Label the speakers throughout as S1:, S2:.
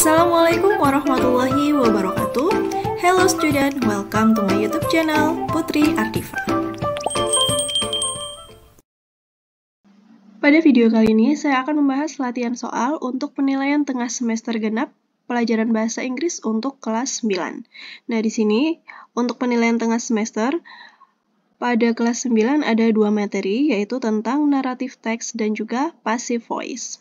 S1: Assalamualaikum warahmatullahi wabarakatuh. Hello student, welcome to my YouTube channel Putri Ardifa. Pada video kali ini saya akan membahas latihan soal untuk penilaian tengah semester genap pelajaran bahasa Inggris untuk kelas 9. Nah, di sini untuk penilaian tengah semester pada kelas 9 ada dua materi, yaitu tentang narrative text dan juga passive voice.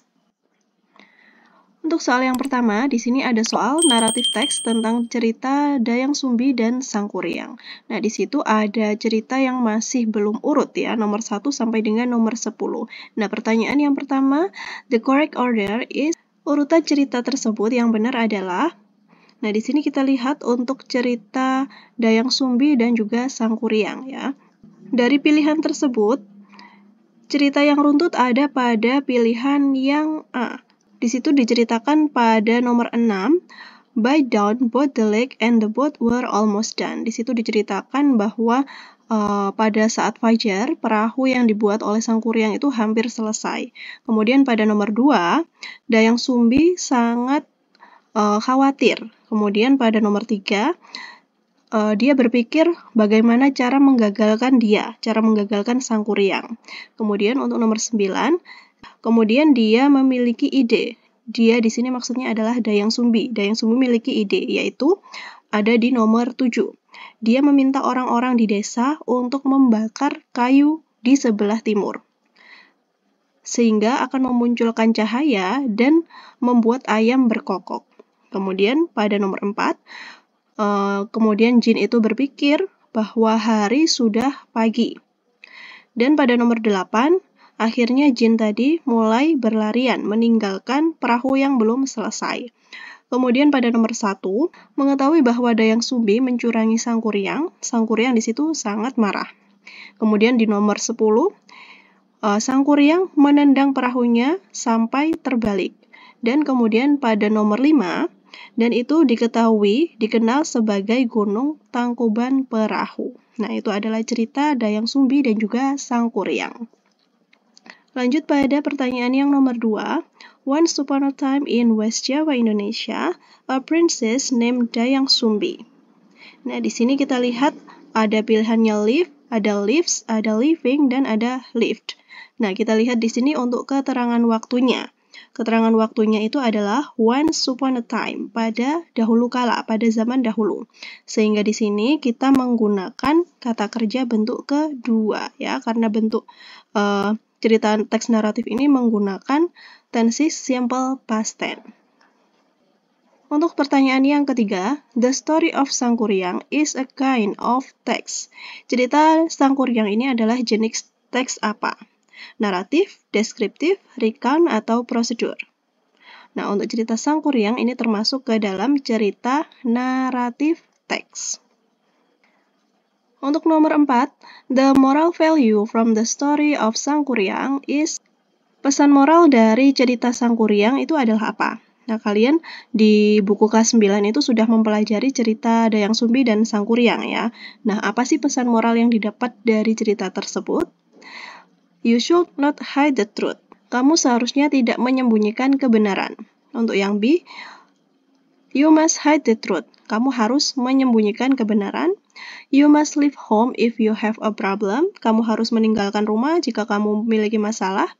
S1: Untuk soal yang pertama, di sini ada soal naratif teks tentang cerita Dayang Sumbi dan Sangkuriang. Nah, di situ ada cerita yang masih belum urut ya, nomor 1 sampai dengan nomor 10. Nah, pertanyaan yang pertama, the correct order is, urutan cerita tersebut yang benar adalah, nah di sini kita lihat untuk cerita Dayang Sumbi dan juga Sangkuriang ya. Dari pilihan tersebut, cerita yang runtut ada pada pilihan yang A. Di situ diceritakan pada nomor 6, by dawn both the lake and the boat were almost done. Di situ diceritakan bahwa pada saat fajar, perahu yang dibuat oleh Sangkuriang itu hampir selesai. Kemudian pada nomor 2, Dayang Sumbi sangat khawatir. Kemudian pada nomor 3, dia berpikir bagaimana cara menggagalkan Sangkuriang. Kemudian untuk nomor 9, kemudian dia memiliki ide. Dia di sini maksudnya adalah Dayang Sumbi. Dayang Sumbi memiliki ide, yaitu ada di nomor 7. Dia meminta orang-orang di desa untuk membakar kayu di sebelah timur, sehingga akan memunculkan cahaya dan membuat ayam berkokok. Kemudian pada nomor 4, kemudian jin itu berpikir bahwa hari sudah pagi. Dan pada nomor 8, akhirnya jin tadi mulai berlarian meninggalkan perahu yang belum selesai. Kemudian pada nomor 1, mengetahui bahwa Dayang Sumbi mencurangi Sangkuriang. Sangkuriang di situ sangat marah. Kemudian di nomor 10, Sangkuriang menendang perahunya sampai terbalik. Dan kemudian pada nomor 5, dan itu dikenal sebagai Gunung Tangkuban Perahu. Nah, itu adalah cerita Dayang Sumbi dan juga Sangkuriang. Lanjut pada pertanyaan yang nomor 2. Once upon a time in West Java, Indonesia, a princess named Dayang Sumbi. Nah, di sini kita lihat ada pilihannya live, ada lives, ada living, dan ada lived. Nah, kita lihat di sini untuk keterangan waktunya. Keterangan waktunya itu adalah once upon a time, pada dahulu kala, pada zaman dahulu. Sehingga di sini kita menggunakan kata kerja bentuk kedua ya, karena bentuk cerita teks naratif ini menggunakan tenses simple past tense. Untuk pertanyaan yang ketiga, the story of Sangkuriang is a kind of text. Cerita Sangkuriang ini adalah jenis teks apa? Naratif, deskriptif, recount, atau prosedur. Nah, untuk cerita Sangkuriang ini termasuk ke dalam cerita naratif teks. Untuk nomor 4, the moral value from the story of Sangkuriang is, pesan moral dari cerita Sangkuriang itu adalah apa? Nah, kalian di buku kelas 9 itu sudah mempelajari cerita Dayang Sumbi dan Sangkuriang ya. Nah, apa sih pesan moral yang didapat dari cerita tersebut? You should not hide the truth. Kamu seharusnya tidak menyembunyikan kebenaran. Untuk yang B, you must hide the truth. Kamu harus menyembunyikan kebenaran. You must leave home if you have a problem. Kamu harus meninggalkan rumah jika kamu memiliki masalah.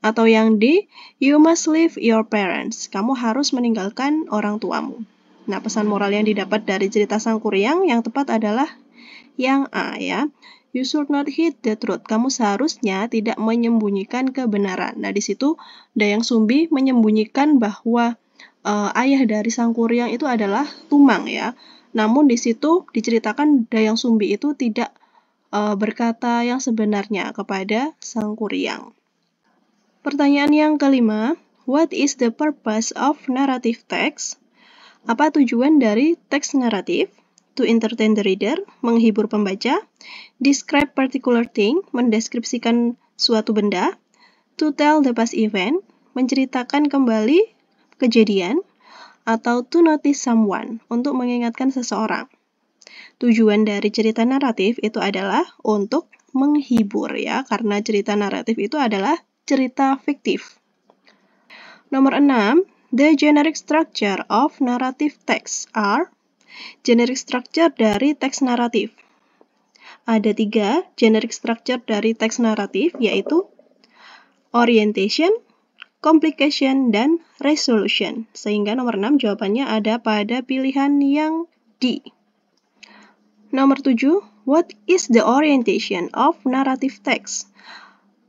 S1: Atau yang D, you must leave your parents. Kamu harus meninggalkan orang tuamu. Nah, pesan moral yang didapat dari cerita Sangkuriang yang tepat adalah yang A ya. You should not hide the truth. Kamu seharusnya tidak menyembunyikan kebenaran. Nah, di situ Dayang Sumbi menyembunyikan bahwa ayah dari Sangkuriang itu adalah Tumang ya. Namun di situ diceritakan Dayang Sumbi itu tidak berkata yang sebenarnya kepada Sangkuriang. Pertanyaan yang kelima, what is the purpose of narrative text? Apa tujuan dari teks naratif? To entertain the reader, menghibur pembaca. Describe particular thing, mendeskripsikan suatu benda. To tell the past event, menceritakan kembali kejadian. Atau to notice someone, untuk mengingatkan seseorang. Tujuan dari cerita naratif itu adalah untuk menghibur ya, karena cerita naratif itu adalah cerita fiktif. Nomor 6, The generic structure of narrative text are. Generic structure dari teks naratif. Ada 3 generic structure dari teks naratif, yaitu orientation, complication, dan resolution. Sehingga nomor 6 jawabannya ada pada pilihan yang D. Nomor 7, what is the orientation of narrative text?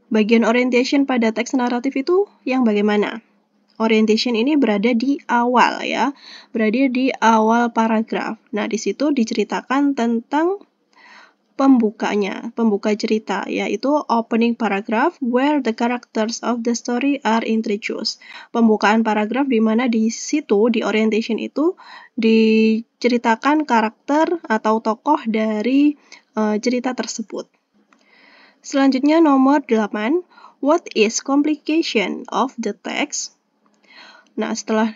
S1: Bagian orientation pada teks naratif itu yang bagaimana? Orientation ini berada di awal ya, berada di awal paragraf. Nah, di situ diceritakan tentang pembukanya, pembuka cerita, yaitu opening paragraph where the characters of the story are introduced. Pembukaan paragraf di mana di situ, di orientation itu, diceritakan karakter atau tokoh dari cerita tersebut. Selanjutnya nomor 8, what is complication of the text? Nah, setelah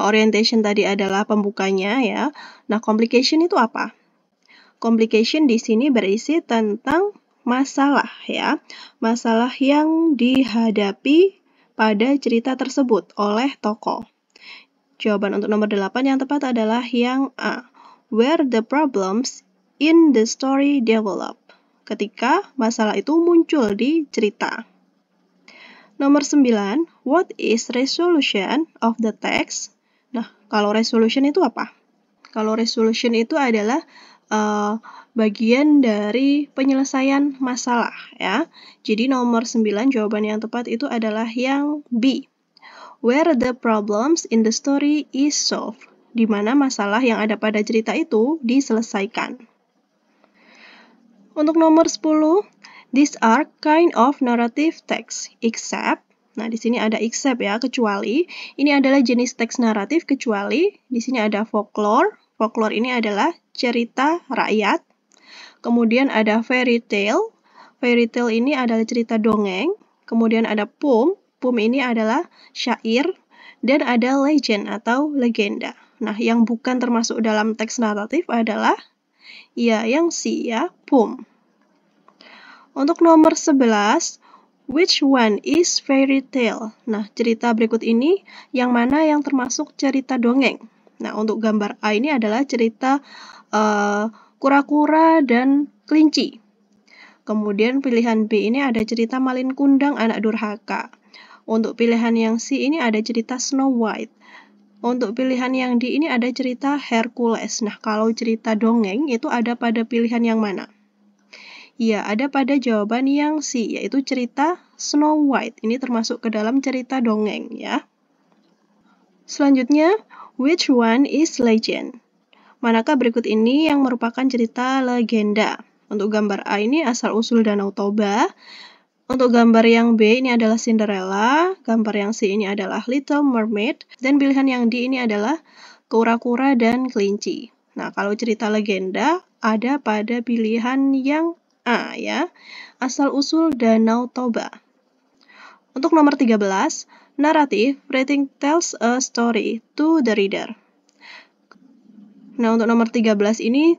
S1: orientation tadi adalah pembukanya ya. Nah, complication itu apa? Complication di sini berisi tentang masalah ya. Masalah yang dihadapi pada cerita tersebut oleh tokoh. Jawaban untuk nomor 8 yang tepat adalah yang A. Where the problems in the story develop. Ketika masalah itu muncul di cerita. Nomor 9, what is resolution of the text? Nah, kalau resolution itu apa? Kalau resolution itu adalah bagian dari penyelesaian masalah ya. Jadi nomor 9 jawaban yang tepat itu adalah yang B. Where the problems in the story is solved. Di mana masalah yang ada pada cerita itu diselesaikan. Untuk nomor 10, these are kind of narrative text except. Nah, di sini ada except ya, kecuali. Ini adalah jenis teks naratif kecuali. Di sini ada folklore. Folklore ini adalah cerita rakyat. Kemudian ada fairy tale. Fairy tale ini adalah cerita dongeng. Kemudian ada poem. Poem ini adalah syair. Dan ada legend atau legenda. Nah, yang bukan termasuk dalam teks naratif adalah ya yang C ya, poem. Untuk nomor 11, which one is fairy tale? Nah, cerita berikut ini yang mana yang termasuk cerita dongeng? Nah, untuk gambar A ini adalah cerita kura-kura dan kelinci. Kemudian pilihan B ini ada cerita Malin Kundang Anak Durhaka. Untuk pilihan yang C ini ada cerita Snow White. Untuk pilihan yang D ini ada cerita Hercules. Nah, kalau cerita dongeng itu ada pada pilihan yang mana? Ya, ada pada jawaban yang C, yaitu cerita Snow White. Ini termasuk ke dalam cerita dongeng ya. Selanjutnya, which one is legend? Manakah berikut ini yang merupakan cerita legenda? Untuk gambar A ini asal-usul Danau Toba. Untuk gambar yang B ini adalah Cinderella, gambar yang C ini adalah Little Mermaid, dan pilihan yang D ini adalah kura-kura dan kelinci. Nah, kalau cerita legenda ada pada pilihan yang A ya, asal-usul Danau Toba. Untuk nomor 13, narrative writing tells a story to the reader. Nah, untuk nomor 13 ini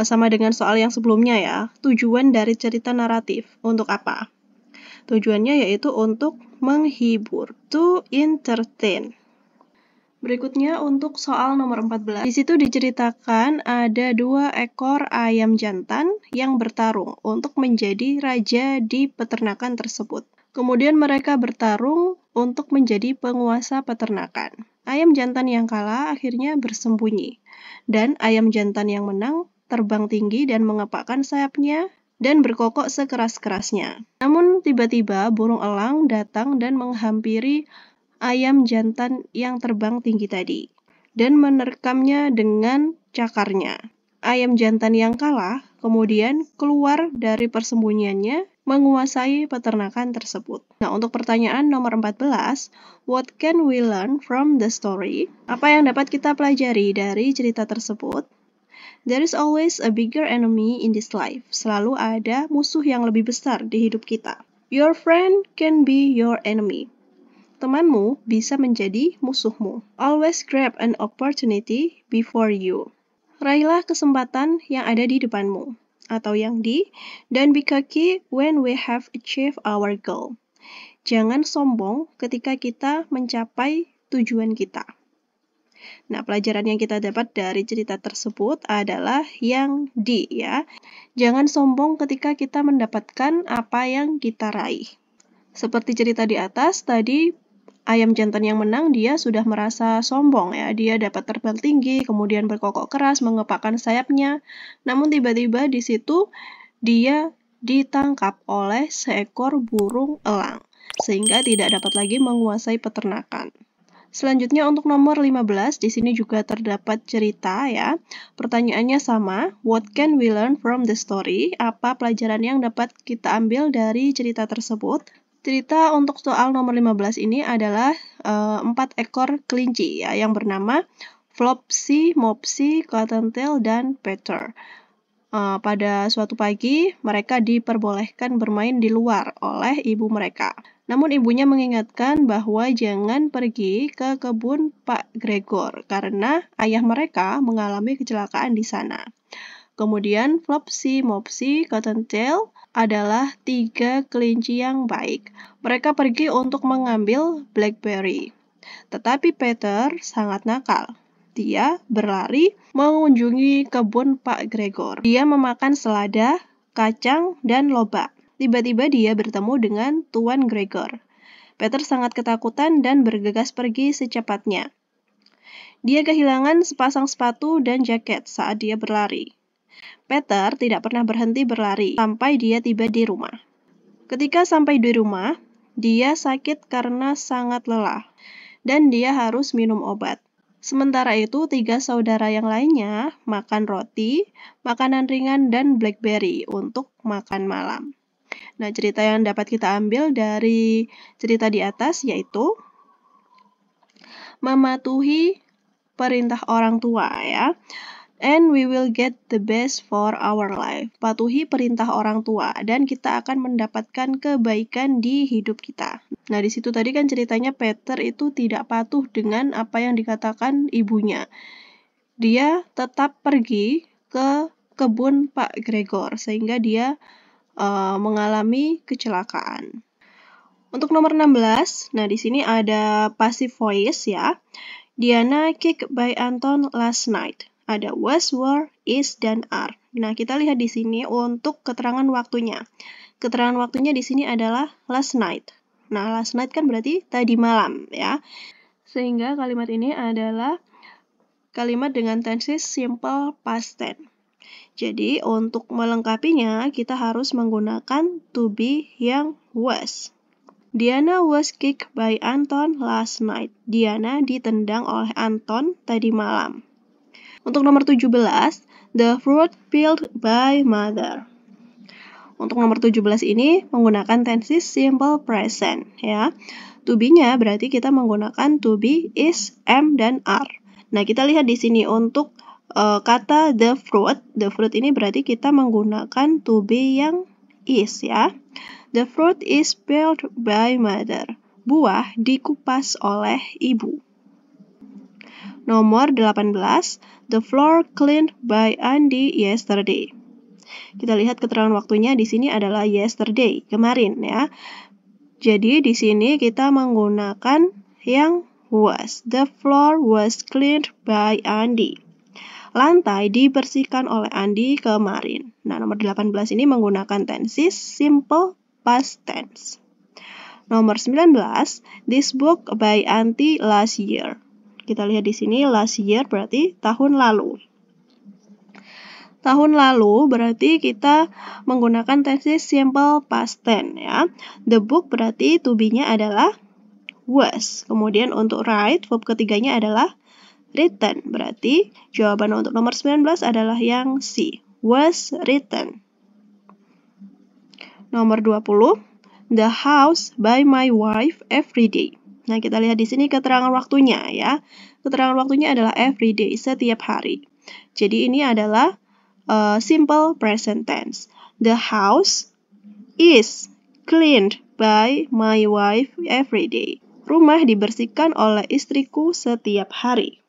S1: sama dengan soal yang sebelumnya ya. Tujuan dari cerita naratif untuk apa? Tujuannya yaitu untuk menghibur, to entertain. Berikutnya untuk soal nomor 14. Di situ diceritakan ada 2 ekor ayam jantan yang bertarung untuk menjadi raja di peternakan tersebut. Kemudian mereka bertarung untuk menjadi penguasa peternakan. Ayam jantan yang kalah akhirnya bersembunyi. Dan ayam jantan yang menang terbang tinggi dan mengepakkan sayapnya dan berkokok sekeras-kerasnya. Namun tiba-tiba burung elang datang dan menghampiri ayam jantan yang terbang tinggi tadi dan menerkamnya dengan cakarnya. Ayam jantan yang kalah kemudian keluar dari persembunyiannya menguasai peternakan tersebut. Nah, untuk pertanyaan nomor 14, what can we learn from the story? Apa yang dapat kita pelajari dari cerita tersebut? There is always a bigger enemy in this life. Selalu ada musuh yang lebih besar di hidup kita. Your friend can be your enemy. Temanmu bisa menjadi musuhmu. Always grab an opportunity before you. Raihlah kesempatan yang ada di depanmu. Atau yang D, don't be cocky when we have achieved our goal. Jangan sombong ketika kita mencapai tujuan kita. Nah, pelajaran yang kita dapat dari cerita tersebut adalah yang D ya. Jangan sombong ketika kita mendapatkan apa yang kita raih. Seperti cerita di atas tadi, ayam jantan yang menang dia sudah merasa sombong ya. Dia dapat terbang tinggi, kemudian berkokok keras, mengepakkan sayapnya. Namun tiba-tiba di situ dia ditangkap oleh seekor burung elang, sehingga tidak dapat lagi menguasai peternakan. Selanjutnya untuk nomor 15, di sini juga terdapat cerita ya. Pertanyaannya sama, what can we learn from the story? Apa pelajaran yang dapat kita ambil dari cerita tersebut? Cerita untuk soal nomor 15 ini adalah 4 ekor kelinci ya, yang bernama Flopsy, Mopsy, Cottontail, dan Peter. Pada suatu pagi, mereka diperbolehkan bermain di luar oleh ibu mereka. Namun ibunya mengingatkan bahwa jangan pergi ke kebun Pak Gregor karena ayah mereka mengalami kecelakaan di sana. Kemudian Flopsy, Mopsy, Cottontail adalah 3 kelinci yang baik. Mereka pergi untuk mengambil blackberry. Tetapi Peter sangat nakal. Dia berlari mengunjungi kebun Pak Gregor. Dia memakan selada, kacang, dan lobak. Tiba-tiba dia bertemu dengan Tuan Gregor. Peter sangat ketakutan dan bergegas pergi secepatnya. Dia kehilangan sepasang sepatu dan jaket saat dia berlari. Peter tidak pernah berhenti berlari sampai dia tiba di rumah. Ketika sampai di rumah, dia sakit karena sangat lelah dan dia harus minum obat. Sementara itu, 3 saudara yang lainnya makan roti, makanan ringan, dan blackberry untuk makan malam. Nah, cerita yang dapat kita ambil dari cerita di atas yaitu mematuhi perintah orang tua ya. And we will get the best for our life. Patuhi perintah orang tua dan kita akan mendapatkan kebaikan di hidup kita. Nah, di situ tadi kan ceritanya Peter itu tidak patuh dengan apa yang dikatakan ibunya. Dia tetap pergi ke kebun Pak Gregor sehingga dia mengalami kecelakaan. Untuk nomor 16, nah di sini ada passive voice ya. Diana kicked by Anton last night. Ada was, were, is, dan are. Nah, kita lihat di sini untuk keterangan waktunya. Keterangan waktunya di sini adalah last night. Nah, last night kan berarti tadi malam ya. Sehingga kalimat ini adalah kalimat dengan tenses simple past tense. Jadi, untuk melengkapinya, kita harus menggunakan to be yang was. Diana was kicked by Anton last night. Diana ditendang oleh Anton tadi malam. Untuk nomor 17, the fruit peeled by mother. Untuk nomor 17 ini menggunakan tenses simple present ya. To be-nya berarti kita menggunakan to be, is, am, dan are. Nah, kita lihat di sini untuk kata the fruit ini berarti kita menggunakan to be yang is ya. The fruit is peeled by mother. Buah dikupas oleh ibu. Nomor 18, the floor cleaned by Andy yesterday. Kita lihat keterangan waktunya di sini adalah yesterday, kemarin ya. Jadi di sini kita menggunakan yang was. The floor was cleaned by Andy. Lantai dibersihkan oleh Andy kemarin. Nah, nomor 18 ini menggunakan tenses simple past tense. Nomor 19, this book by Auntie last year. Kita lihat di sini last year berarti tahun lalu. Tahun lalu berarti kita menggunakan tenses simple past tense ya. The book berarti to be-nya adalah was. Kemudian untuk write, verb ketiganya adalah written. Berarti jawaban untuk nomor 19 adalah yang C. Was written. Nomor 20, the house by my wife every day. Nah, kita lihat di sini keterangan waktunya ya. Keterangan waktunya adalah every day, setiap hari. Jadi ini adalah simple present tense. The house is cleaned by my wife every day. Rumah dibersihkan oleh istriku setiap hari.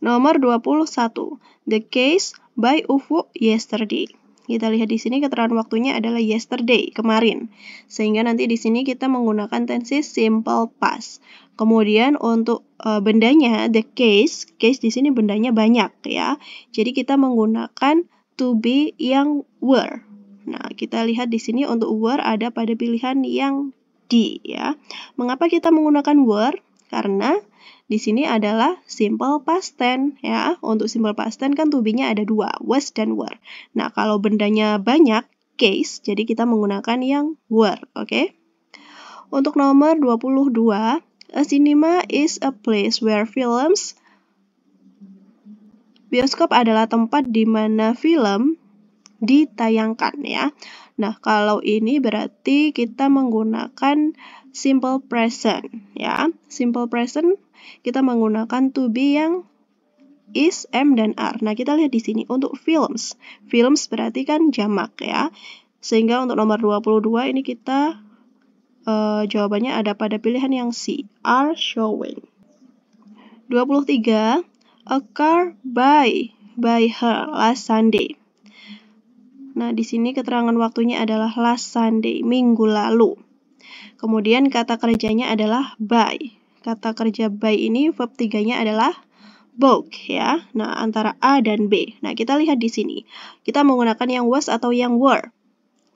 S1: Nomor 21, the case by Ufu yesterday. Kita lihat di sini keterangan waktunya adalah yesterday, kemarin. Sehingga nanti di sini kita menggunakan tenses simple past. Kemudian untuk bendanya, the case di sini bendanya banyak ya. Jadi kita menggunakan to be yang were. Nah, kita lihat di sini untuk were ada pada pilihan yang D ya. Mengapa kita menggunakan were? Karena di sini adalah simple past tense ya. Untuk simple past tense kan to be-nya ada dua, was dan were. Nah, kalau bendanya banyak, case, jadi kita menggunakan yang were, oke? Untuk nomor 22, a cinema is a place where films. Bioskop adalah tempat di mana film ditayangkan ya. Nah, kalau ini berarti kita menggunakan simple present ya. Simple present kita menggunakan to be yang is, am, dan are. Nah, kita lihat di sini untuk films. Films berarti kan jamak ya. Sehingga untuk nomor 22 ini kita jawabannya ada pada pilihan yang C, are showing. 23, a car by her last Sunday. Nah, di sini keterangan waktunya adalah last Sunday, minggu lalu. Kemudian kata kerjanya adalah by. Kata kerja by ini verb 3-nya adalah bought ya. Nah, antara A dan B. Nah, kita lihat di sini. Kita menggunakan yang was atau yang were.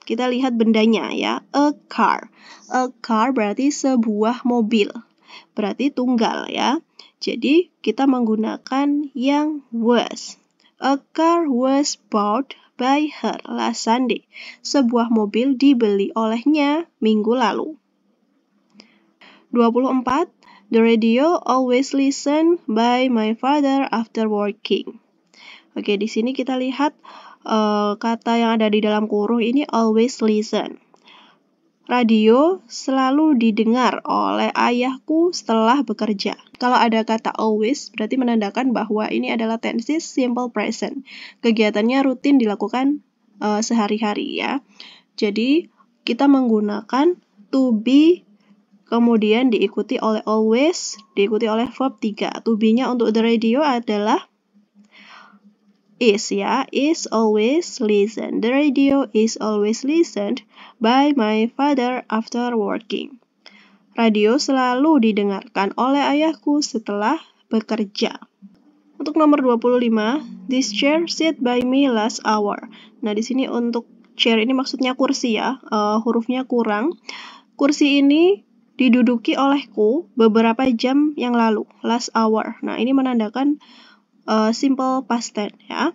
S1: Kita lihat bendanya ya. A car. A car berarti sebuah mobil. Berarti tunggal ya. Jadi, kita menggunakan yang was. A car was bought by her last Sunday. Sebuah mobil dibeli olehnya minggu lalu. 24. The radio always listened by my father after working. Oke, di sini kita lihat kata yang ada di dalam kurung ini always listen. Radio selalu didengar oleh ayahku setelah bekerja. Kalau ada kata always, berarti menandakan bahwa ini adalah tenses simple present. Kegiatannya rutin dilakukan sehari-hari ya. Jadi, kita menggunakan to be, kemudian diikuti oleh always, diikuti oleh verb 3. To be-nya untuk the radio adalah is ya, is always listen. The radio is always listened by my father after working. Radio selalu didengarkan oleh ayahku setelah bekerja. Untuk nomor 25, this chair sit by me last hour. Nah, di sini untuk chair ini maksudnya kursi ya, hurufnya kurang. Kursi ini diduduki olehku beberapa jam yang lalu, last hour. Nah, ini menandakan simple past tense ya.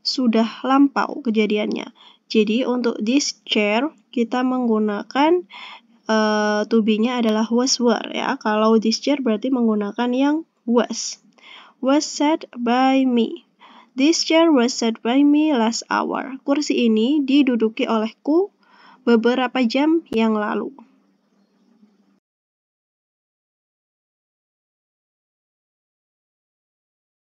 S1: Sudah lampau kejadiannya. Jadi untuk this chair kita menggunakan to be-nya adalah was were ya. Kalau this chair berarti menggunakan yang was. Was sat by me. This chair was sat by me last hour. Kursi ini diduduki olehku beberapa jam yang lalu.